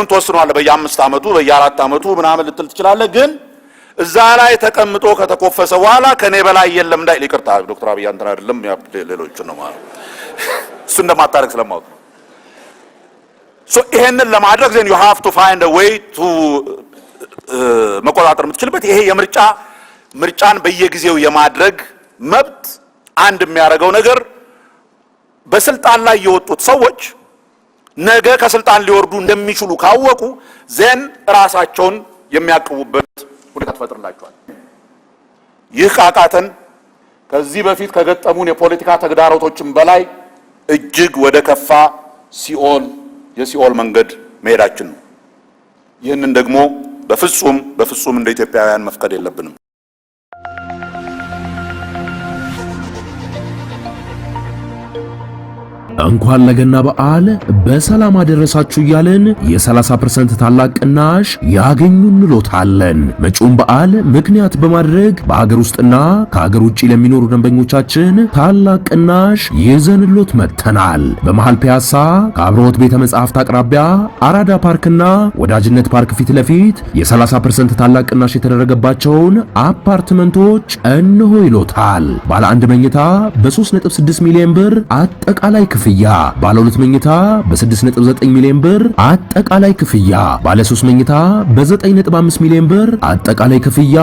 ቀኑን ተወስኗል በየ5 አመቱ በየ4 አመቱ ምናምን ልትል ትችላለህ ግን እዛ ላይ ተቀምጦ ከተኮፈሰ በኋላ ከኔ በላይ የለም እንዳይ ይቅርታ ዶክተር አብይ አንተን አይደለም ሌሎች ነው ማለት እሱ እንደማታረግ ስለማውቅ so ይሄንን ለማድረግ then you have to find a way to መቆጣጠር የምትችልበት ይሄ ምርጫን በየጊዜው የማድረግ መብት አንድ የሚያደርገው ነገር በስልጣን ላይ የወጡት ሰዎች ነገ ከስልጣን ሊወርዱ እንደሚችሉ ካወቁ then ራሳቸውን የሚያቀቡበት ሁኔታ ተፈጥሮላቸዋል ይህ ቃቃተን ከዚህ በፊት ከገጠሙን የፖለቲካ ተግዳሮቶችም በላይ እጅግ ወደ ከፋ የሲኦል መንገድ መሄዳችን ነው ይህንን ደግሞ በፍጹም እንደ ኢትዮጵያውያን መፍቀድ የለብንም እንኳን ለገና በዓል በሰላም አደረሳችሁ እያልን የ30% ታላቅ ቅናሽ ያገኙ እንሎታለን። መጪውን በዓል ምክንያት በማድረግ በአገር ውስጥና ከአገር ውጪ ለሚኖሩ ደንበኞቻችን ታላቅ ቅናሽ ይዘንሎት መጥተናል። በመሃል ፒያሳ ከአብሮት ቤተ መጻሕፍት አቅራቢያ አራዳ ፓርክና ወዳጅነት ፓርክ ፊት ለፊት የ30% ታላቅ ቅናሽ የተደረገባቸውን አፓርትመንቶች እንሆ ይሎታል። ባለ 1 መኝታ በ3.6 ሚሊዮን ብር አጠቃላይ ክፍያ ባለ 2 መኝታ በ6.9 ሚሊዮን ብር አጠቃላይ ክፍያ ባለ 3 መኝታ በ9.5 ሚሊዮን ብር አጠቃላይ ክፍያ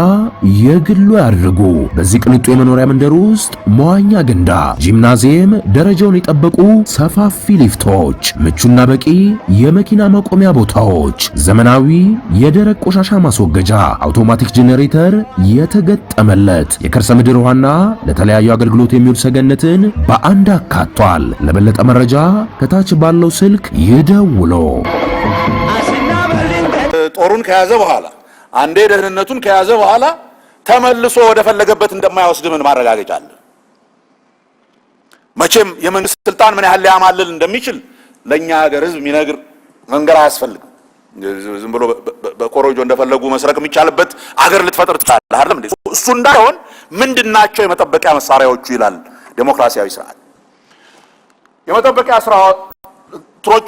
የግሉ ያድርጉ። በዚህ ቅንጡ የመኖሪያ መንደር ውስጥ መዋኛ ገንዳ፣ ጂምናዚየም፣ ደረጃውን የጠበቁ ሰፋፊ ሊፍቶች፣ ምቹና በቂ የመኪና ማቆሚያ ቦታዎች፣ ዘመናዊ የደረቅ ቆሻሻ ማስወገጃ፣ አውቶማቲክ ጄኔሬተር የተገጠመለት የከርሰ ምድር ውሃና ለተለያዩ አገልግሎት የሚውል ሰገነትን በአንድ አካቷል። ለበለጠ መረጃ ከታች ባለው ስልክ ይደውሉ። ጦሩን ከያዘ በኋላ አንዴ ደህንነቱን ከያዘ በኋላ ተመልሶ ወደ ፈለገበት እንደማይወስድ ምን ማረጋገጫ አለ? መቼም የመንግስት ስልጣን ምን ያህል ሊያማልል እንደሚችል ለኛ ሀገር ህዝብ የሚነግር መንገር አያስፈልግም። ዝም ብሎ በኮሮጆ እንደፈለጉ መስረቅ የሚቻልበት አገር ልትፈጥር ትችላለህ አይደል እንዴ? እሱ እንዳይሆን ምንድናቸው የመጠበቂያ መሳሪያዎቹ ይላል ዴሞክራሲያዊ ስርዓት። የመጠበቂያ ስራዎቹ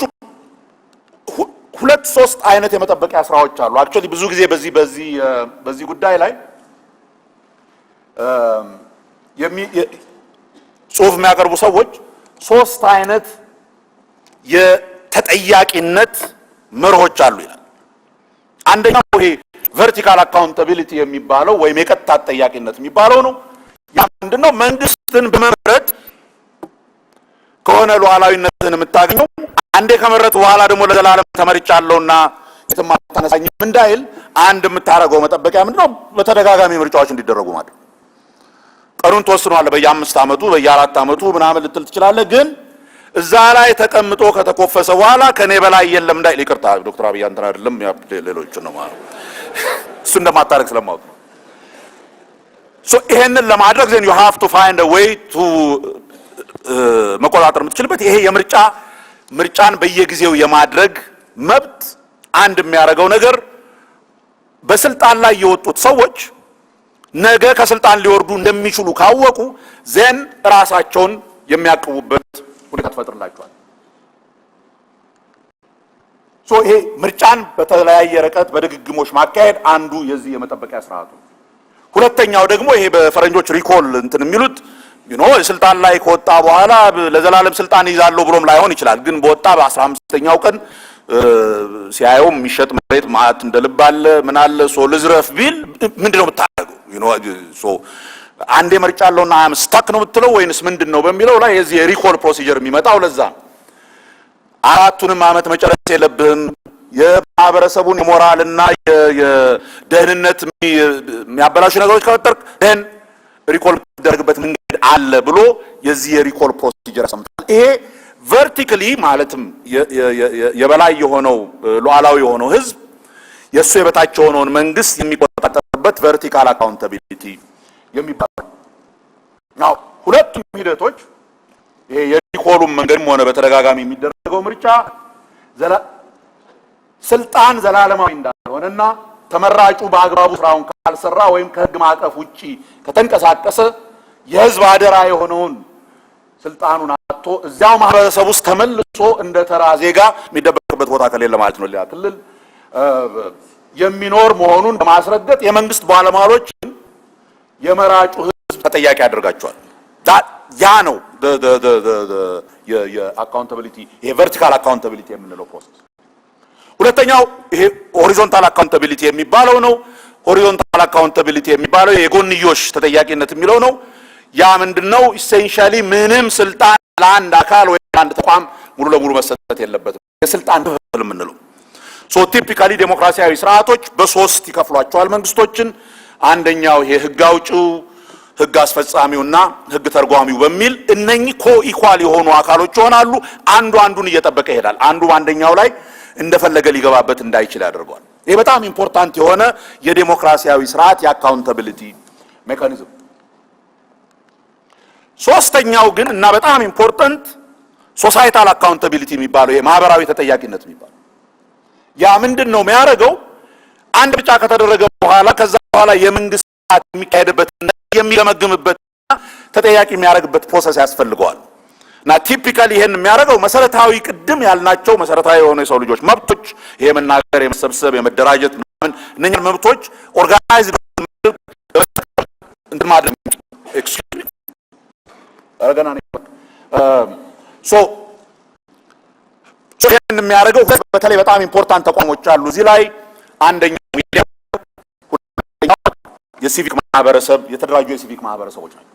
2-3 አይነት የመጠበቂያ ስራዎች አሉ። አክቹአሊ ብዙ ጊዜ በዚህ ጉዳይ ላይ ጽሁፍ የሚያቀርቡ ሰዎች 3 አይነት የተጠያቂነት መርሆች አሉ ይላል። አንደኛው ይሄ ቨርቲካል አካውንታቢሊቲ የሚባለው ወይም የቀጥታ ተጠያቂነት የሚባለው ነው። ያ ምንድነው? መንግስትን በመምረጥ ከሆነ ሉዓላዊነትን የምታገኘው አንዴ ከመረጥ በኋላ ደግሞ ለዘላለም ተመርጫለሁና የተማታነሳኝም እንዳይል አንድ የምታረገው መጠበቂያ ምንድነው? በተደጋጋሚ ምርጫዎች እንዲደረጉ ማለት ቀኑን ተወስኗል በየ5 አመቱ በየ4 አመቱ ምናምን ልትል ትችላለህ ግን እዛ ላይ ተቀምጦ ከተኮፈሰ በኋላ ከኔ በላይ የለም እንዳይ ይቅርታ ዶክተር አብይ አንተን አይደለም ሌሎች ነው ማለት እሱ እንደማታረግ ስለማውቅ so ይሄንን ለማድረግ then you have to find a way to መቆጣጠር የምትችልበት ይሄ ምርጫን በየጊዜው የማድረግ መብት አንድ የሚያደርገው ነገር በስልጣን ላይ የወጡት ሰዎች ነገ ከስልጣን ሊወርዱ እንደሚችሉ ካወቁ then ራሳቸውን የሚያቀቡበት ሁኔታ ተፈጥሮላቸዋል። so ይሄ ምርጫን በተለያየ ርቀት በድግግሞሽ ማካሄድ አንዱ የዚህ የመጠበቂያ ስርዓቱ። ሁለተኛው ደግሞ ይሄ በፈረንጆች ሪኮል እንትን የሚሉት ስልጣን ላይ ከወጣ በኋላ ለዘላለም ስልጣን ይዛለው ብሎም ላይሆን ይችላል ግን በወጣ በ15ኛው ቀን ሲያየው የሚሸጥ መሬት ማአት እንደልብ አለ ምን አለ ሶ ልዝረፍ ቢል ምንድነው የምታደርገው? ሶ አንዴ መርጫለውና አም ስታክ ነው የምትለው ወይንስ ምንድነው በሚለው ላይ የዚህ የሪኮል ፕሮሲጀር የሚመጣው ለዛ አራቱንም አመት መጨረስ የለብህም የማህበረሰቡን የሞራልና የደህንነት የሚያበላሹ ነገሮች ከወጣክ ደን ሪኮል ደርግበት መንገድ አለ ብሎ የዚህ የሪኮል ፕሮሲጀር ሰምታል። ይሄ ቨርቲካሊ ማለትም የበላይ የሆነው ሉዓላዊ የሆነው ህዝብ የሱ የበታች የሆነውን መንግስት የሚቆጣጠርበት ቨርቲካል አካውንታቢሊቲ የሚባለው ነው። ሁለቱም ሂደቶች ይሄ የሪኮሉም መንገድም ሆነ በተደጋጋሚ የሚደረገው ምርጫ ስልጣን ዘላለማዊ እንዳልሆነና ተመራጩ በአግባቡ ስራውን ካልሰራ ወይም ከህግ ማዕቀፍ ውጪ ከተንቀሳቀሰ የህዝብ አደራ የሆነውን ስልጣኑን አጥቶ እዚያው ማህበረሰብ ውስጥ ተመልሶ እንደ ተራ ዜጋ የሚደበቅበት ቦታ ከሌለ ማለት ነው ሌላ ክልል የሚኖር መሆኑን በማስረገጥ የመንግስት ባለሟሎችን የመራጩ ህዝብ ተጠያቂ ያደርጋቸዋል። ያ ነው የአካውንታቢሊቲ የቨርቲካል አካውንታቢሊቲ የምንለው ፕሮሰስ። ሁለተኛው ይሄ ሆሪዞንታል አካውንታቢሊቲ የሚባለው ነው። ሆሪዞንታል አካውንታቢሊቲ የሚባለው የጎንዮሽ ተጠያቂነት የሚለው ነው። ያ ምንድነው? ኢሴንሻሊ ምንም ስልጣን ለአንድ አካል ወይ ለአንድ ተቋም ሙሉ ለሙሉ መሰጠት የለበትም። የስልጣን ክፍል የምንለው ቲፒካሊ ዴሞክራሲያዊ ስርዓቶች በሶስት ይከፍሏቸዋል መንግስቶችን። አንደኛው ይሄ ህግ አውጪው፣ ህግ አስፈጻሚውና ህግ ተርጓሚው በሚል እነኚህ ኮኢኳል የሆኑ አካሎች ይሆናሉ። አንዱ አንዱን እየጠበቀ ይሄዳል። አንዱ በአንደኛው ላይ እንደፈለገ ሊገባበት እንዳይችል ያደርገዋል። ይሄ በጣም ኢምፖርታንት የሆነ የዴሞክራሲያዊ ስርዓት የአካውንታቢሊቲ ሜካኒዝም። ሶስተኛው ግን እና በጣም ኢምፖርታንት ሶሳይታል አካውንታቢሊቲ የሚባለው የማህበራዊ ተጠያቂነት የሚባለው ያ ምንድነው የሚያደርገው? አንድ ብቻ ከተደረገ በኋላ ከዛ በኋላ የመንግስት ስርዓት የሚካሄድበት የሚገመግምበት ተጠያቂ የሚያደርግበት ፕሮሰስ ያስፈልገዋል። እና ቲፒካሊ ይሄን የሚያደርገው መሰረታዊ ቅድም ያልናቸው መሰረታዊ የሆኑ የሰው ልጆች መብቶች ይሄ መናገር፣ የመሰብሰብ፣ የመደራጀት ምናምን እነኚህ መብቶች ኦርጋናይዝድ እንትን ማድረግ ኤክስኪዩዝ አረጋና ሶ ይሄን የሚያደርገው በተለይ በጣም ኢምፖርታንት ተቋሞች አሉ እዚህ ላይ። አንደኛው ሚዲያ፣ ሁለተኛው የሲቪክ ማህበረሰብ፣ የተደራጁ የሲቪክ ማህበረሰቦች ናቸው።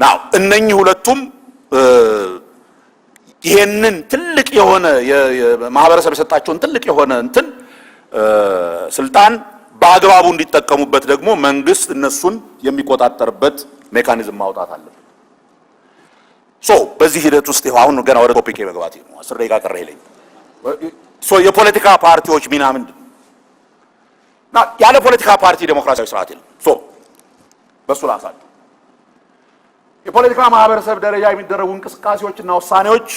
ናው እነኚህ ሁለቱም ይሄንን ትልቅ የሆነ የማህበረሰብ የሰጣቸውን ትልቅ የሆነ እንትን ስልጣን በአግባቡ እንዲጠቀሙበት ደግሞ መንግስት እነሱን የሚቆጣጠርበት ሜካኒዝም ማውጣት አለበት። በዚህ ሂደት ውስጥ አሁን ገና ወደ ቶፒክ መግባቴ ነው። 10 ደቂቃ ቀረ ይለኝ። የፖለቲካ ፓርቲዎች ሚና ምንድን ነው? ያለ ፖለቲካ ፓርቲ ዴሞክራሲያዊ ስርዓት የለም። በሱ ላሳል የፖለቲካ ማህበረሰብ ደረጃ የሚደረጉ እንቅስቃሴዎችና ውሳኔዎች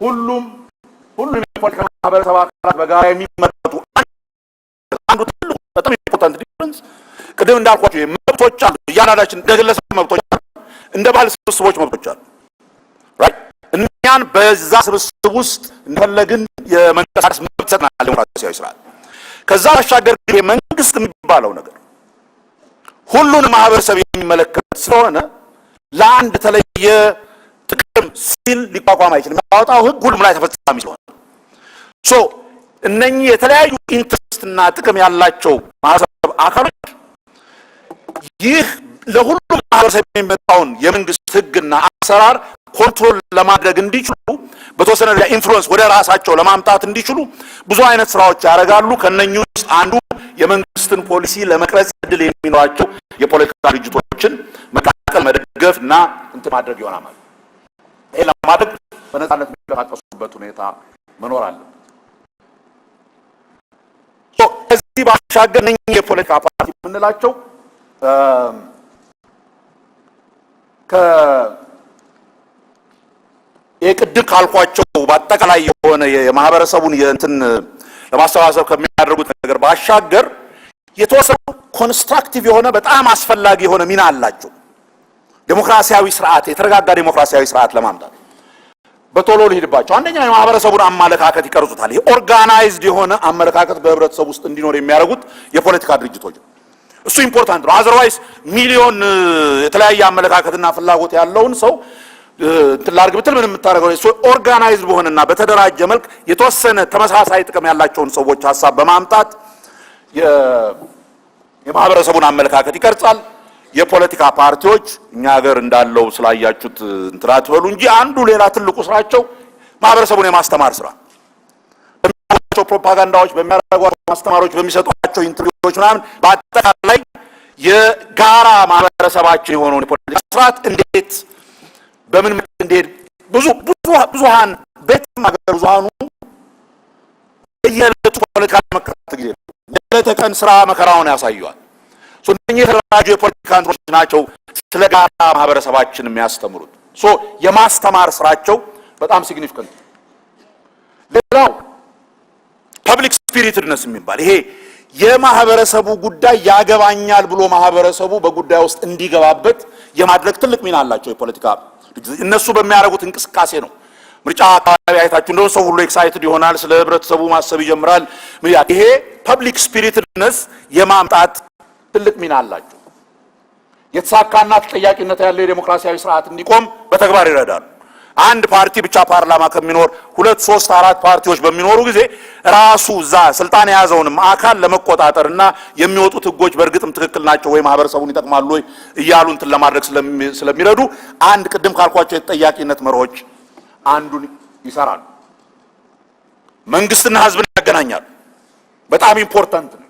ሁሉም የፖለቲካ ማህበረሰብ አካላት በጋራ የሚመረጡ አንዱ ትልቁ በጣም ኢምፖርታንት ዲፈረንስ ቅድም እንዳልኳቸው መብቶች አሉ። እያንዳንዳችን እንደ ግለሰብ መብቶች አሉ፣ እንደ ባለ ስብስቦች መብቶች አሉ። ራይት እኛን በዛ ስብስብ ውስጥ እንደፈለግን የመንቀሳቀስ መብት ሰጥናል ዴሞክራሲያዊ ስርዓት። ከዛ ባሻገር መንግስት የሚባለው ነገር ሁሉንም ማህበረሰብ የሚመለከት ስለሆነ ለአንድ የተለየ ጥቅም ሲል ሊቋቋም አይችልም። የሚያወጣው ህግ ሁሉም ላይ ተፈጻሚ ስለሆነ እነኚህ የተለያዩ ኢንትረስትና ጥቅም ያላቸው ማህበረሰብ አካሎች ይህ ለሁሉም ማህበረሰብ የሚመጣውን የመንግስት ህግና አሰራር ኮንትሮል ለማድረግ እንዲችሉ በተወሰነ ደረጃ ኢንፍሉዌንስ ወደ ራሳቸው ለማምጣት እንዲችሉ ብዙ አይነት ስራዎች ያደርጋሉ። ከነኚህ ውስጥ አንዱ የመንግስትን ፖሊሲ ለመቅረጽ እድል የሚኖራቸው የፖለቲካ ድርጅቶችን መቀላቀል፣ መደገፍ እና እንትን ማድረግ ይሆናል ማለት ነው። ይሄ ለማድረግ በነፃነት የሚንቀሳቀሱበት ሁኔታ መኖር አለበት። ከዚህ ባሻገር እነኚህ የፖለቲካ ፓርቲ የምንላቸው የቅድም ካልኳቸው በአጠቃላይ የሆነ የማህበረሰቡን የእንትን ለማሰባሰብ ከሚያደርጉት ነገር ባሻገር የተወሰኑ ኮንስትራክቲቭ የሆነ በጣም አስፈላጊ የሆነ ሚና አላቸው። ዴሞክራሲያዊ ስርዓት፣ የተረጋጋ ዴሞክራሲያዊ ስርዓት ለማምጣት በቶሎ ልሂድባቸው። አንደኛ የማህበረሰቡን አመለካከት ይቀርጹታል። ይሄ ኦርጋናይዝድ የሆነ አመለካከት በህብረተሰቡ ውስጥ እንዲኖር የሚያደርጉት የፖለቲካ ድርጅቶች ነው። እሱ ኢምፖርታንት ነው። አዘርዋይስ ሚሊዮን የተለያየ አመለካከትና ፍላጎት ያለውን ሰው እንትን ላድርግ ብትል ምን የምታደርገው? ኦርጋናይዝድ በሆነና በተደራጀ መልክ የተወሰነ ተመሳሳይ ጥቅም ያላቸውን ሰዎች ሀሳብ በማምጣት የማህበረሰቡን አመለካከት ይቀርጻል። የፖለቲካ ፓርቲዎች እኛ ሀገር እንዳለው ስላያችሁት እንትራት በሉ እንጂ አንዱ ሌላ ትልቁ ስራቸው ማህበረሰቡን የማስተማር ስራ፣ በሚያደርጓቸው ፕሮፓጋንዳዎች፣ በሚያደርጓቸው ማስተማሮች፣ በሚሰጧቸው ኢንተርቪዎች ምናምን በአጠቃላይ የጋራ ማህበረሰባችን የሆነውን የፖለቲካ ስርዓት እንዴት በምን እንዴት ብዙሃን ቤትም ሀገር ብዙሃኑ የየዕለቱ ፖለቲካ መከራት ጊዜ የዕለተ ቀን ስራ መከራውን ያሳዩዋል። እነኚህ የተደራጁ የፖለቲካ እንትኖች ናቸው ስለ ጋራ ማህበረሰባችን የሚያስተምሩት። የማስተማር ስራቸው በጣም ሲግኒፊካንት። ሌላው ፐብሊክ ስፒሪትድነስ የሚባል ይሄ የማህበረሰቡ ጉዳይ ያገባኛል ብሎ ማህበረሰቡ በጉዳይ ውስጥ እንዲገባበት የማድረግ ትልቅ ሚና አላቸው የፖለቲካ እነሱ በሚያደርጉት እንቅስቃሴ ነው። ምርጫ አካባቢ አይታችሁ እንደው ሰው ሁሉ ኤክሳይትድ ይሆናል፣ ስለ ህብረተሰቡ ማሰብ ይጀምራል። ይሄ ፐብሊክ ስፒሪትነስ የማምጣት ትልቅ ሚና አላቸው። የተሳካና ተጠያቂነት ያለው የዲሞክራሲያዊ ስርዓት እንዲቆም በተግባር ይረዳሉ። አንድ ፓርቲ ብቻ ፓርላማ ከሚኖር 2 3 4 ፓርቲዎች በሚኖሩ ጊዜ ራሱ እዛ ስልጣን የያዘውንም አካል ለመቆጣጠርና የሚወጡት ህጎች በእርግጥም ትክክል ናቸው ወይ ማህበረሰቡን ይጠቅማሉ ወይ እያሉ እንትን ለማድረግ ስለሚረዱ አንድ ቅድም ካልኳቸው የተጠያቂነት መርሆች አንዱን ይሰራሉ። መንግስትና ህዝብን ያገናኛሉ። በጣም ኢምፖርታንት ነው።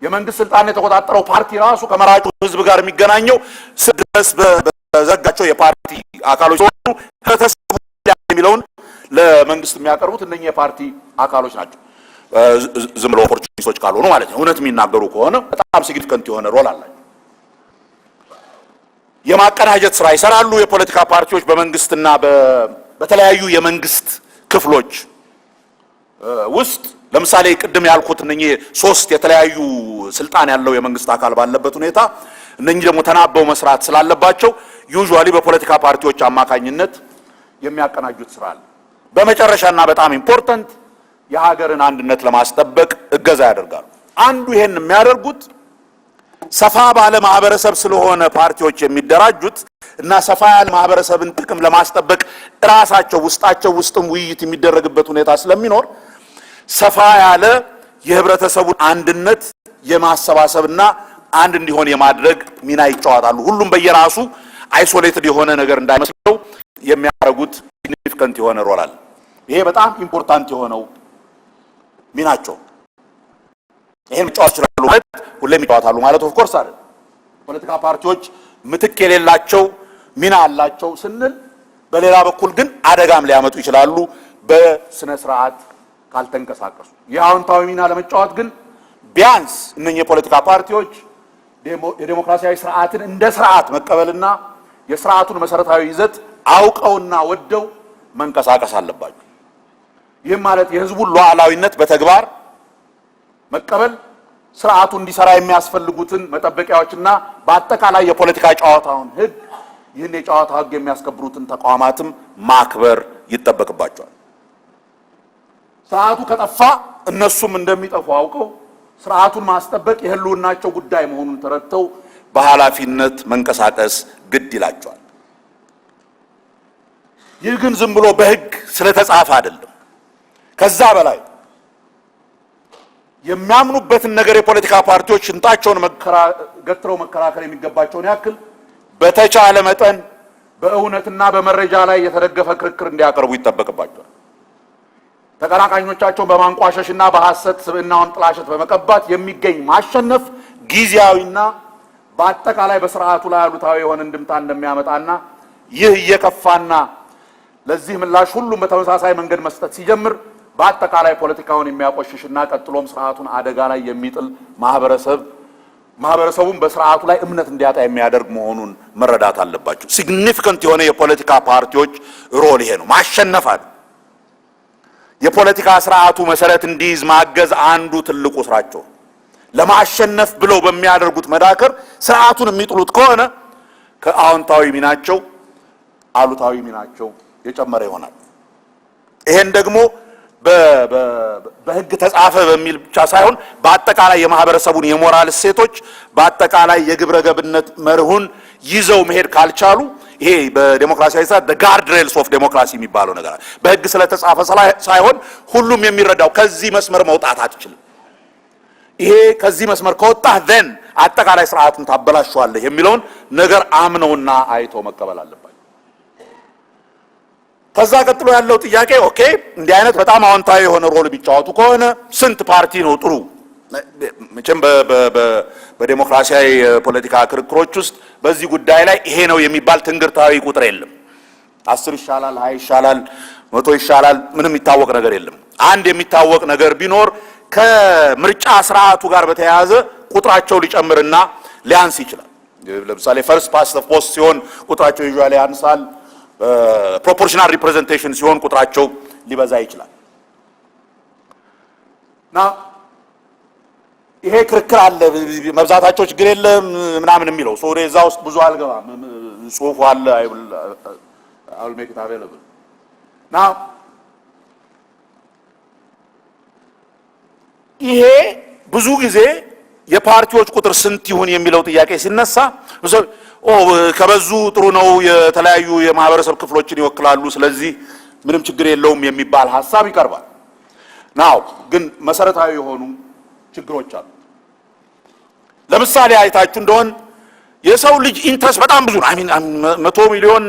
የመንግስት ስልጣን የተቆጣጠረው ፓርቲ ራሱ ከመራጩ ህዝብ ጋር የሚገናኘው ድረስ በዘጋቸው የፓርቲ አካሎች ሆኑ ህብረተሰቡ የሚለውን ለመንግስት የሚያቀርቡት እነኚህ የፓርቲ አካሎች ናቸው። ዝም ብሎ ኦፖርቹኒስቶች ካልሆኑ ማለት ነው። እውነት የሚናገሩ ከሆነ በጣም ሲግኒፊካንት የሆነ ሮል አላቸው። የማቀናጀት ስራ ይሰራሉ። የፖለቲካ ፓርቲዎች በመንግስትና በተለያዩ የመንግስት ክፍሎች ውስጥ ለምሳሌ ቅድም ያልኩት እነኚህ 3 የተለያዩ ስልጣን ያለው የመንግስት አካል ባለበት ሁኔታ እነኚህ ደግሞ ተናበው መስራት ስላለባቸው ዩዥዋሊ በፖለቲካ ፓርቲዎች አማካኝነት የሚያቀናጁት ስራ አለ። በመጨረሻና በጣም ኢምፖርታንት የሀገርን አንድነት ለማስጠበቅ እገዛ ያደርጋሉ። አንዱ ይሄን የሚያደርጉት ሰፋ ባለ ማህበረሰብ ስለሆነ ፓርቲዎች የሚደራጁት እና ሰፋ ያለ ማህበረሰብን ጥቅም ለማስጠበቅ ራሳቸው ውስጥም ውይይት የሚደረግበት ሁኔታ ስለሚኖር ሰፋ ያለ የህብረተሰቡን አንድነት የማሰባሰብና አንድ እንዲሆን የማድረግ ሚና ይጫወታሉ። ሁሉም በየራሱ አይሶሌትድ የሆነ ነገር እንዳይመስለው የሚያደርጉት ሲግኒፊካንት የሆነ ሮል አለ። ይሄ በጣም ኢምፖርታንት የሆነው ሚናቸው። ይሄን መጫወት ይችላሉ ማለት ሁሌም ይጫወታሉ ማለት ኦፍ ኮርስ አይደል። ፖለቲካ ፓርቲዎች ምትክ የሌላቸው ሚና አላቸው ስንል፣ በሌላ በኩል ግን አደጋም ሊያመጡ ይችላሉ በስነ ስርዓት ካልተንቀሳቀሱ። የአዎንታዊ ሚና ለመጫወት ግን ቢያንስ እነኚህ የፖለቲካ ፓርቲዎች የዲሞክራሲያዊ ስርዓትን እንደ ስርዓት መቀበልና የስርዓቱን መሰረታዊ ይዘት አውቀውና ወደው መንቀሳቀስ አለባቸው። ይህም ማለት የህዝቡን ሉዓላዊነት በተግባር መቀበል፣ ስርዓቱ እንዲሰራ የሚያስፈልጉትን መጠበቂያዎችና በአጠቃላይ የፖለቲካ ጨዋታውን ህግ፣ ይህን የጨዋታ ህግ የሚያስከብሩትን ተቋማትም ማክበር ይጠበቅባቸዋል። ስርዓቱ ከጠፋ እነሱም እንደሚጠፉ አውቀው ስርዓቱን ማስጠበቅ የህልውናቸው ጉዳይ መሆኑን ተረድተው በኃላፊነት መንቀሳቀስ ግድ ይላቸዋል። ይህ ግን ዝም ብሎ በህግ ስለተጻፈ አይደለም። ከዛ በላይ የሚያምኑበትን ነገር የፖለቲካ ፓርቲዎች ሽንጣቸውን ገትረው መከራከር የሚገባቸውን ያክል በተቻለ መጠን በእውነትና በመረጃ ላይ የተደገፈ ክርክር እንዲያቀርቡ ይጠበቅባቸዋል። ተቀናቃኞቻቸውን በማንቋሸሽና በሐሰት ስብዕናውን ጥላሸት በመቀባት የሚገኝ ማሸነፍ ጊዜያዊና በአጠቃላይ በስርዓቱ ላይ አሉታዊ የሆነ እንድምታ እንደሚያመጣና ይህ እየከፋና ለዚህ ምላሽ ሁሉም በተመሳሳይ መንገድ መስጠት ሲጀምር በአጠቃላይ ፖለቲካውን የሚያቆሽሽና ቀጥሎም ስርዓቱን አደጋ ላይ የሚጥል ማህበረሰቡን በስርዓቱ ላይ እምነት እንዲያጣ የሚያደርግ መሆኑን መረዳት አለባቸው። ሲግኒፊካንት የሆነ የፖለቲካ ፓርቲዎች ሮል ይሄ ነው። ማሸነፍ አይደል። የፖለቲካ ስርዓቱ መሰረት እንዲይዝ ማገዝ አንዱ ትልቁ ስራቸው። ለማሸነፍ ብለው በሚያደርጉት መዳከር ስርዓቱን የሚጥሉት ከሆነ ከአዎንታዊ ሚናቸው አሉታዊ ሚናቸው የጨመረ ይሆናል። ይሄን ደግሞ በህግ ተጻፈ በሚል ብቻ ሳይሆን በአጠቃላይ የማህበረሰቡን የሞራል እሴቶች በአጠቃላይ የግብረ ገብነት መርሁን ይዘው መሄድ ካልቻሉ ይሄ በዲሞክራሲያዊ ሰዓት ጋርድ ሬልስ ኦፍ ዲሞክራሲ የሚባለው ነገር በህግ ስለተጻፈ ሳይሆን ሁሉም የሚረዳው ከዚህ መስመር መውጣት አትችልም። ይሄ ከዚህ መስመር ከወጣህ ዘን አጠቃላይ ስርዓቱን ታበላሽዋለህ የሚለውን ነገር አምነውና አይተው መቀበል አለባቸው። ከዛ ቀጥሎ ያለው ጥያቄ ኦኬ እንዲህ አይነት በጣም አዎንታዊ የሆነ ሮል ቢጫወቱ ከሆነ ስንት ፓርቲ ነው ጥሩ? መቼም በዲሞክራሲያዊ ፖለቲካ ክርክሮች ውስጥ በዚህ ጉዳይ ላይ ይሄ ነው የሚባል ትንግርታዊ ቁጥር የለም። 10 ይሻላል፣ 20 ይሻላል፣ 100 ይሻላል፣ ምንም የሚታወቅ ነገር የለም። አንድ የሚታወቅ ነገር ቢኖር ከምርጫ ስርዓቱ ጋር በተያያዘ ቁጥራቸው ሊጨምርና ሊያንስ ይችላል። ለምሳሌ ፈርስት ፓስት ዘ ፖስት ሲሆን ቁጥራቸው ዩዥዋሊ ያንሳል። ፕሮፖርሽናል ሪፕሬዘንቴሽን ሲሆን ቁጥራቸው ሊበዛ ይችላል። ይሄ ክርክር አለ። መብዛታቸው ችግር የለም ምናምን የሚለው ሶ እዛ ውስጥ ብዙ አልገባም። ጽሁፉ አለ I will make it available now ይሄ ብዙ ጊዜ የፓርቲዎች ቁጥር ስንት ይሁን የሚለው ጥያቄ ሲነሳ ከበዙ ጥሩ ነው፣ የተለያዩ የማህበረሰብ ክፍሎችን ይወክላሉ፣ ስለዚህ ምንም ችግር የለውም የሚባል ሐሳብ ይቀርባል። ናው ግን መሰረታዊ የሆኑ ችግሮች አሉ። ለምሳሌ አይታችሁ እንደሆን የሰው ልጅ ኢንትረስት በጣም ብዙ ነው። 100 ሚሊዮን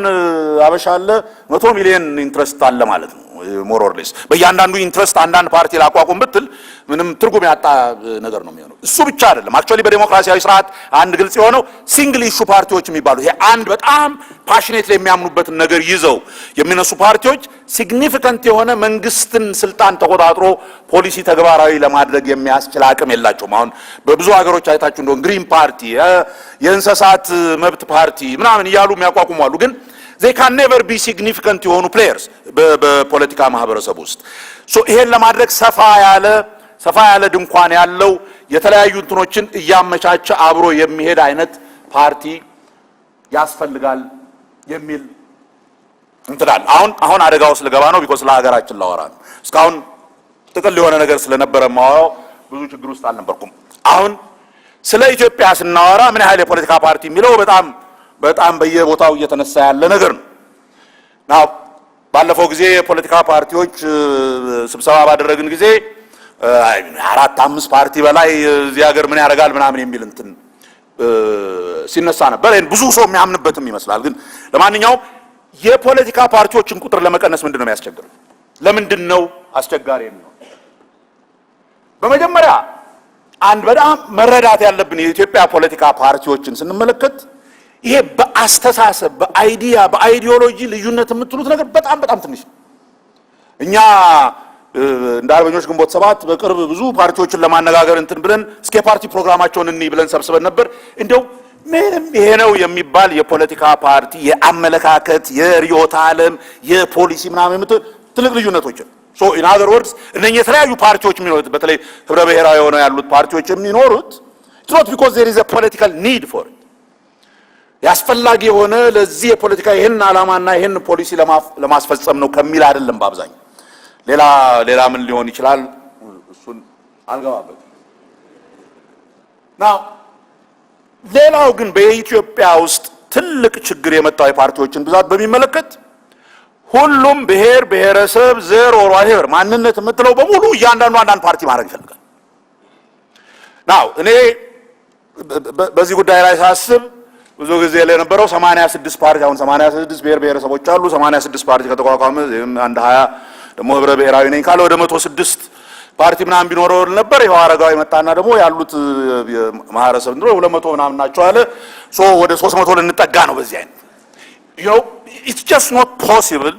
አበሻ አለ፣ 100 ሚሊዮን ኢንትረስት አለ ማለት ነው። ሞር ኦር ሌስ በእያንዳንዱ ኢንትረስት አንዳንድ ፓርቲ ላቋቁም ብትል ምንም ትርጉም ያጣ ነገር ነው የሚሆነው። እሱ ብቻ አይደለም። አክቹአሊ በዲሞክራሲያዊ ስርዓት አንድ ግልጽ የሆነው ሲንግል ኢሹ ፓርቲዎች የሚባሉ ይሄ አንድ በጣም ፓሽኔት የሚያምኑበትን ነገር ይዘው የሚነሱ ፓርቲዎች ሲግኒፊካንት የሆነ መንግስትን ስልጣን ተቆጣጥሮ ፖሊሲ ተግባራዊ ለማድረግ የሚያስችል አቅም የላቸውም። አሁን በብዙ ሀገሮች አይታችሁ እንደሆነ ግሪን ፓርቲ፣ የእንስሳት መብት ፓርቲ ምናምን እያሉ የሚያቋቁሙ አሉ። ግን they can never be significant የሆኑ players በፖለቲካ ማህበረሰብ ውስጥ ይሄን ለማድረግ ሰፋ ያለ ድንኳን ያለው የተለያዩ እንትኖችን እያመቻቸ አብሮ የሚሄድ አይነት ፓርቲ ያስፈልጋል የሚል እንትላል። አሁን አደጋ ውስጥ ልገባ ነው ቢኮዝ ለሀገራችን ላወራ ነው። እስካሁን ጥቅል የሆነ ነገር ስለነበረ ማወራው ብዙ ችግር ውስጥ አልነበርኩም። አሁን ስለ ኢትዮጵያ ስናወራ ምን ያህል የፖለቲካ ፓርቲ የሚለው በጣም በየቦታው እየተነሳ ያለ ነገር ነው። ናው ባለፈው ጊዜ የፖለቲካ ፓርቲዎች ስብሰባ ባደረግን ጊዜ 4-5 ፓርቲ በላይ እዚህ ሀገር ምን ያደርጋል ምናምን የሚል እንትን ሲነሳ ነበር። ብዙ ሰው የሚያምንበትም ይመስላል። ግን ለማንኛውም የፖለቲካ ፓርቲዎችን ቁጥር ለመቀነስ ምንድነው የሚያስቸግረው? ለምንድነው አስቸጋሪ ነው? በመጀመሪያ አንድ በጣም መረዳት ያለብን የኢትዮጵያ ፖለቲካ ፓርቲዎችን ስንመለከት ይሄ በአስተሳሰብ በአይዲዮሎጂ ልዩነት የምትሉት ነገር በጣም ትንሽ ነው። እኛ እንደ አርበኞች ግንቦት ሰባት በቅርብ ብዙ ፓርቲዎችን ለማነጋገር እንትን ብለን እስከ ፓርቲ ፕሮግራማቸውን እንይ ብለን ሰብስበን ነበር። እንደው ምንም ይሄ ነው የሚባል የፖለቲካ ፓርቲ የአመለካከት የርዕዮተ ዓለም የፖሊሲ ምናምን ትልቅ ልዩነቶች so in other words እነኚህ የተለያዩ ፓርቲዎች የሚኖሩት በተለይ ህብረ ብሔራዊ ሆነው ያሉት ፓርቲዎች የሚኖሩት it's not because there is a political need for it ያስፈላጊ የሆነ ለዚህ የፖለቲካ ይሄን ዓላማና ይሄን ፖሊሲ ለማስፈጸም ነው ከሚል አይደለም። በአብዛኛው ሌላ ምን ሊሆን ይችላል እሱን አልገባበት now ሌላው ግን በኢትዮጵያ ውስጥ ትልቅ ችግር የመጣው የፓርቲዎችን ብዛት በሚመለከት ሁሉም ብሔረሰብ ዘር or whatever ማንነት የምትለው በሙሉ እያንዳንዱ አንዳንድ ፓርቲ ማድረግ ይፈልጋል። now እኔ በዚህ ጉዳይ ላይ ሳስብ ብዙ ጊዜ ላይ ነበረው 86 ፓርቲ አሁን 86 ብሔረሰቦች አሉ። 86 ፓርቲ ከተቋቋመ አንድ 20 ደግሞ ህብረ ብሔራዊ ነኝ ካለ ወደ 106 ፓርቲ ምናምን ቢኖረው ነበር። ይሄው አረጋዊ መጣና ደግሞ ያሉት ማህበረሰብ እንደው 200 ምናምን ናቸው አለ። ወደ 300 ልንጠጋ ነው። በዚህ አይነት it's just not possible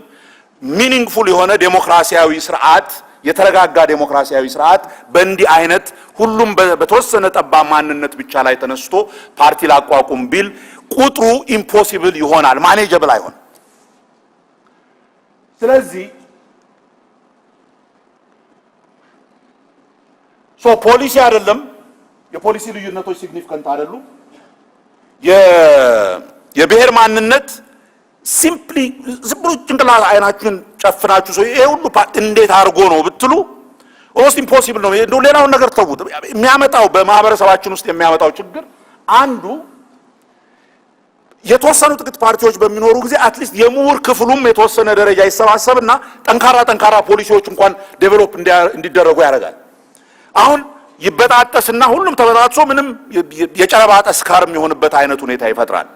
meaningful የሆነ ዴሞክራሲያዊ ስርዓት የተረጋጋ ዴሞክራሲያዊ ስርዓት በእንዲህ አይነት ሁሉም በተወሰነ ጠባብ ማንነት ብቻ ላይ ተነስቶ ፓርቲ ላቋቁም ቢል ቁጥሩ ኢምፖሲብል ይሆናል፣ ማኔጀብል አይሆን። ስለዚህ ፖሊሲ አይደለም የፖሊሲ ልዩነቶች ሲግኒፊካንት አይደሉም። የብሔር ማንነት ሲምፕሊ ዝም ብሎ ጭንቅላት አይናችሁን ጨፍናችሁ ይሄ ሁሉ እንዴት አድርጎ ነው ብትሉ ኦልሞስት ኢምፖሲብል ነው። እንደው ሌላውን ነገር ተውት። የሚያመጣው በማህበረሰባችን ውስጥ የሚያመጣው ችግር አንዱ የተወሰኑ ጥቂት ፓርቲዎች በሚኖሩ ጊዜ አትሊስት የምሁር ክፍሉም የተወሰነ ደረጃ ይሰባሰብና ጠንካራ ፖሊሲዎች እንኳን ዴቨሎፕ እንዲደረጉ ያደርጋል። አሁን ይበጣጠስና ሁሉም ተበጣጥሶ ምንም የጨረባጠ ስካር የሚሆንበት አይነት ሁኔታ ይፈጥራል።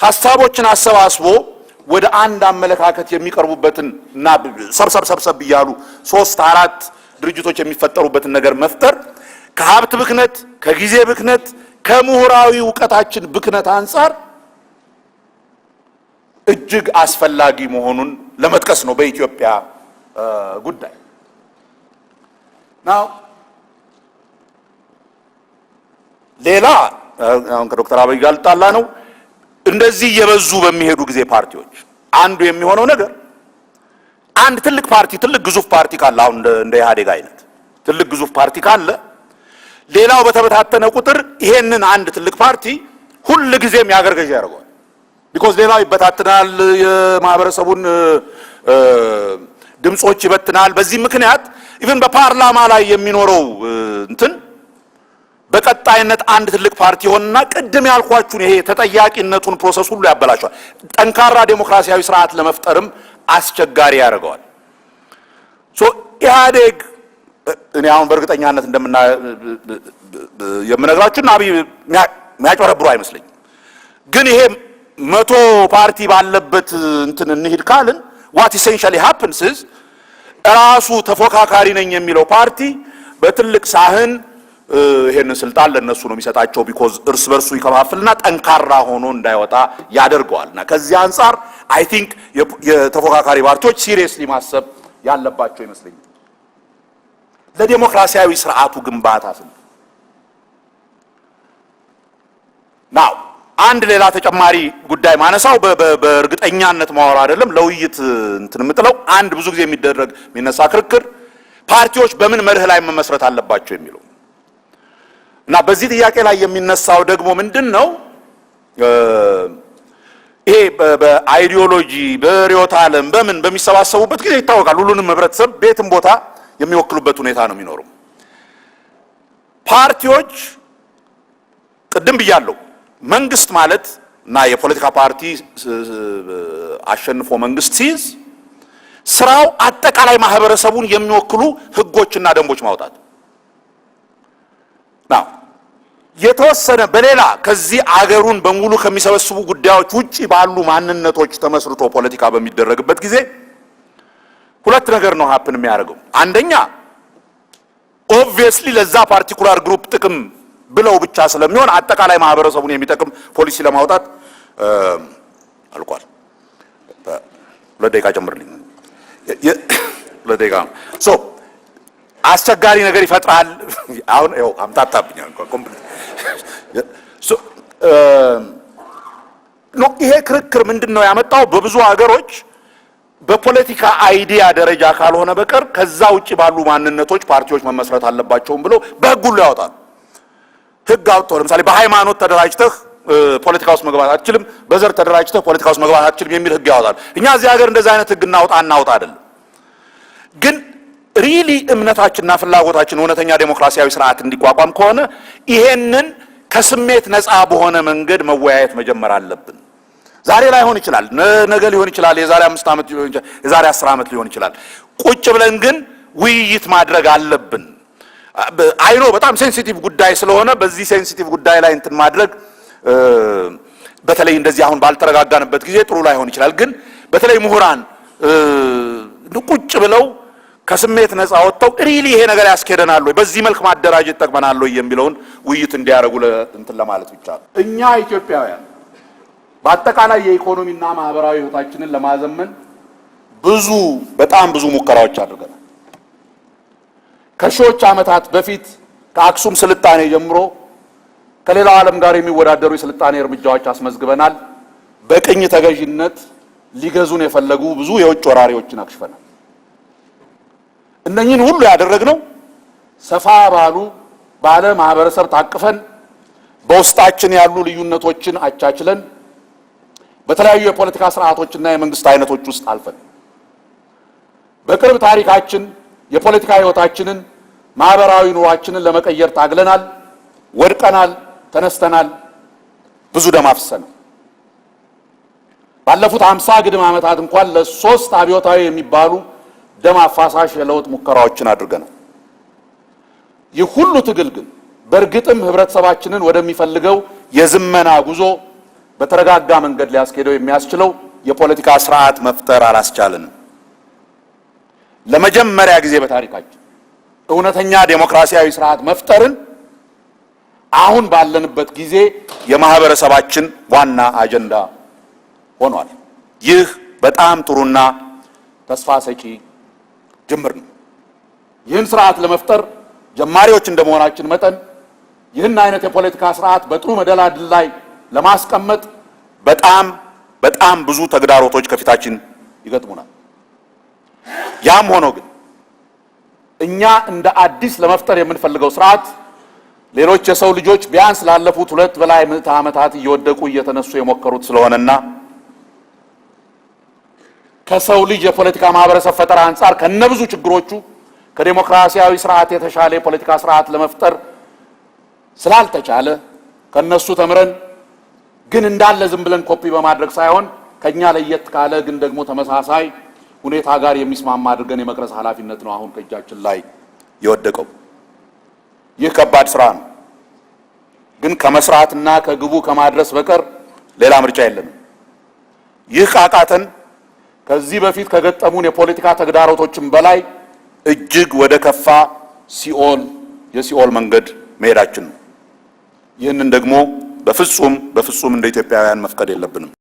ሐሳቦችን አሰባስቦ ወደ አንድ አመለካከት የሚቀርቡበትን እና ሰብሰብ ይያሉ 3-4 ድርጅቶች የሚፈጠሩበትን ነገር መፍጠር ከሀብት ብክነት፣ ከጊዜ ብክነት፣ ከምሁራዊ ዕውቀታችን ብክነት አንፃር እጅግ አስፈላጊ መሆኑን ለመጥቀስ ነው በኢትዮጵያ ጉዳይ ነው። ሌላ አሁን ከዶክተር አብይ ጋር ልጣላ ነው። እንደዚህ የበዙ በሚሄዱ ጊዜ ፓርቲዎች አንዱ የሚሆነው ነገር አንድ ትልቅ ግዙፍ ፓርቲ ካለ አሁን እንደ ኢህአዴግ አይነት ትልቅ ግዙፍ ፓርቲ ካለ ሌላው በተበታተነ ቁጥር ይሄንን አንድ ትልቅ ፓርቲ ሁሉ ጊዜም ያገር ገዢ ያደርገዋል። ቢኮዝ ሌላው ይበታተናል፣ የማህበረሰቡን ድምጾች ይበትናል። በዚህ ምክንያት ኢቭን በፓርላማ ላይ የሚኖረው እንትን በቀጣይነት አንድ ትልቅ ፓርቲ ሆነና ቅድም ያልኳችሁን ይሄ ተጠያቂነቱን ፕሮሰስ ሁሉ ያበላሻል። ጠንካራ ዴሞክራሲያዊ ስርዓት ለመፍጠርም አስቸጋሪ ያደርገዋል። ኢህአዴግ እኔ አሁን በእርግጠኛነት የምነግራችሁና አብይ የሚያጭበረብሩ አይመስለኝም። ግን ይሄ 100 ፓርቲ ባለበት እንትን እንሂድ ካልን what essentially happens is ራሱ ተፎካካሪ ነኝ የሚለው ፓርቲ በትልቅ ሳህን ይሄንን ስልጣን ለነሱ ነው የሚሰጣቸው። ቢኮዝ እርስ በርሱ ይከፋፍልና ጠንካራ ሆኖ እንዳይወጣ ያደርገዋልና ከዚህ አንፃር አይ ቲንክ የተፎካካሪ ፓርቲዎች ሲሪየስሊ ማሰብ ያለባቸው ይመስለኛል ለዲሞክራሲያዊ ስርዓቱ ግንባታ ስለ ናው አንድ ሌላ ተጨማሪ ጉዳይ ማነሳው በእርግጠኛነት ማወራ አይደለም ለውይይት እንትን የምጥለው አንድ ብዙ ጊዜ የሚነሳ ክርክር ፓርቲዎች በምን መርህ ላይ መመስረት አለባቸው የሚለው እና በዚህ ጥያቄ ላይ የሚነሳው ደግሞ ምንድነው ይሄ በአይዲዮሎጂ በሪዮት ዓለም በምን በሚሰባሰቡበት ጊዜ ይታወቃል። ሁሉንም ህብረተሰብ ቤትም ቦታ የሚወክሉበት ሁኔታ ነው የሚኖረው። ፓርቲዎች ቅድም ብያለሁ መንግስት ማለት እና የፖለቲካ ፓርቲ አሸንፎ መንግስት ሲይዝ ስራው አጠቃላይ ማህበረሰቡን የሚወክሉ ህጎችና ደንቦች ማውጣት ነው። የተወሰነ በሌላ ከዚህ አገሩን በሙሉ ከሚሰበስቡ ጉዳዮች ውጪ ባሉ ማንነቶች ተመስርቶ ፖለቲካ በሚደረግበት ጊዜ ሁለት ነገር ነው ሀፕን የሚያደርገው። አንደኛ ኦብቪየስሊ ለዛ ፓርቲኩላር ግሩፕ ጥቅም ብለው ብቻ ስለሚሆን አጠቃላይ ማህበረሰቡን የሚጠቅም ፖሊሲ ለማውጣት አልቋል። ለደቂቃ ጨምርልኝ። ለደቂቃ ሶ አስቸጋሪ ነገር ይፈጥራል። አሁን ይኸው አምታታብኛል ኮምፕሊት ሶ ይሄ ክርክር ምንድነው ያመጣው? በብዙ ሀገሮች በፖለቲካ አይዲያ ደረጃ ካልሆነ በቀር ከዛ ውጪ ባሉ ማንነቶች ፓርቲዎች መመስረት አለባቸውም ብሎ በህግ ሁሉ ያወጣል። ህግ አውጥቶ ለምሳሌ በሃይማኖት ተደራጅተህ ፖለቲካ ውስጥ መግባት አትችልም፣ በዘር ተደራጅተህ ፖለቲካ ውስጥ መግባት አትችልም የሚል ህግ ያወጣል። እኛ እዚህ ሀገር እንደዛ አይነት ህግ እናውጣ አይደለም። ግን ሪሊ እምነታችንና ፍላጎታችን እውነተኛ ዴሞክራሲያዊ ስርዓት እንዲቋቋም ከሆነ ይሄንን ከስሜት ነፃ በሆነ መንገድ መወያየት መጀመር አለብን። ዛሬ ላይሆን ይችላል፣ ነገ ሊሆን ይችላል፣ የዛሬ 5 ዓመት ሊሆን ይችላል፣ የዛሬ 10 ዓመት ሊሆን ይችላል። ቁጭ ብለን ግን ውይይት ማድረግ አለብን። አይኖ በጣም ሴንሲቲቭ ጉዳይ ስለሆነ በዚህ ሴንሲቲቭ ጉዳይ ላይ እንትን ማድረግ በተለይ እንደዚህ አሁን ባልተረጋጋንበት ጊዜ ጥሩ ላይሆን ይችላል። ግን በተለይ ምሁራን ቁጭ ብለው ከስሜት ነፃ ወጥተው ሪሊ ይሄ ነገር ያስኬደናል ወይ በዚህ መልክ ማደራጀት ተቀበናል ወይ የሚለውን ውይይት እንዲያደርጉ እንትን ለማለት ብቻ ነው። እኛ ኢትዮጵያውያን በአጠቃላይ የኢኮኖሚና ማህበራዊ ህይወታችንን ለማዘመን በጣም ብዙ ሙከራዎች አድርገናል። ከሺዎች ዓመታት በፊት ከአክሱም ስልጣኔ ጀምሮ ከሌላው ዓለም ጋር የሚወዳደሩ የስልጣኔ እርምጃዎች አስመዝግበናል። በቅኝ ተገዥነት ሊገዙን የፈለጉ ብዙ የውጭ ወራሪዎችን አክሽፈናል። እነኚህን ሁሉ ያደረግነው ሰፋ ባለ ማህበረሰብ ታቅፈን በውስጣችን ያሉ ልዩነቶችን አቻችለን በተለያዩ የፖለቲካ ስርዓቶችና የመንግስት አይነቶች ውስጥ አልፈን በቅርብ ታሪካችን የፖለቲካ ህይወታችንን ማህበራዊ ኑሯችንን ለመቀየር ታግለናል፣ ወድቀናል፣ ተነስተናል፣ ብዙ ደም አፍሰናል። ባለፉት 50 ግድም ዓመታት እንኳን ለ3 አብዮታዊ የሚባሉ ደም አፋሳሽ የለውጥ ሙከራዎችን አድርገናል። ይህ ሁሉ ትግል ግን በእርግጥም ህብረተሰባችንን ወደሚፈልገው የዝመና ጉዞ በተረጋጋ መንገድ ሊያስኬደው የሚያስችለው የፖለቲካ ስርዓት መፍጠር አላስቻለንም። ለመጀመሪያ ጊዜ በታሪካችን እውነተኛ ዴሞክራሲያዊ ስርዓት መፍጠርን አሁን ባለንበት ጊዜ የማህበረሰባችን ዋና አጀንዳ ሆኗል። ይህ በጣም ጥሩና ተስፋ ሰጪ ጅምር ነው። ይህን ስርዓት ለመፍጠር ጀማሪዎች እንደመሆናችን መጠን ይህን አይነት የፖለቲካ ስርዓት በጥሩ መደላድል ላይ ለማስቀመጥ በጣም ብዙ ተግዳሮቶች ከፊታችን ይገጥሙናል። ያም ሆኖ ግን እኛ እንደ አዲስ ለመፍጠር የምንፈልገው ስርዓት ሌሎች የሰው ልጆች ቢያንስ ላለፉት 2 በላይ ምዕተ ዓመታት እየወደቁ እየተነሱ የሞከሩት ስለሆነና ከሰው ልጅ የፖለቲካ ማህበረሰብ ፈጠራ አንጻር ከነብዙ ችግሮቹ ከዲሞክራሲያዊ ስርዓት የተሻለ የፖለቲካ ስርዓት ለመፍጠር ስላልተቻለ ከነሱ ተምረን ግን እንዳለ ዝም ብለን ኮፒ በማድረግ ሳይሆን ከኛ ለየት ካለ ግን ደግሞ ተመሳሳይ ሁኔታ ጋር የሚስማማ አድርገን የመቅረጽ ኃላፊነት ነው አሁን ከእጃችን ላይ የወደቀው። ይህ ከባድ ስራ ነው፣ ግን ከመስራትና ከግቡ ከማድረስ በቀር ሌላ ምርጫ የለንም። ይህ ካቃተን ከዚህ በፊት ከገጠሙን የፖለቲካ ተግዳሮቶችም በላይ እጅግ ወደ ከፋ የሲኦል መንገድ መሄዳችን ነው። ይህንን ደግሞ በፍጹም እንደ ኢትዮጵያውያን መፍቀድ የለብንም።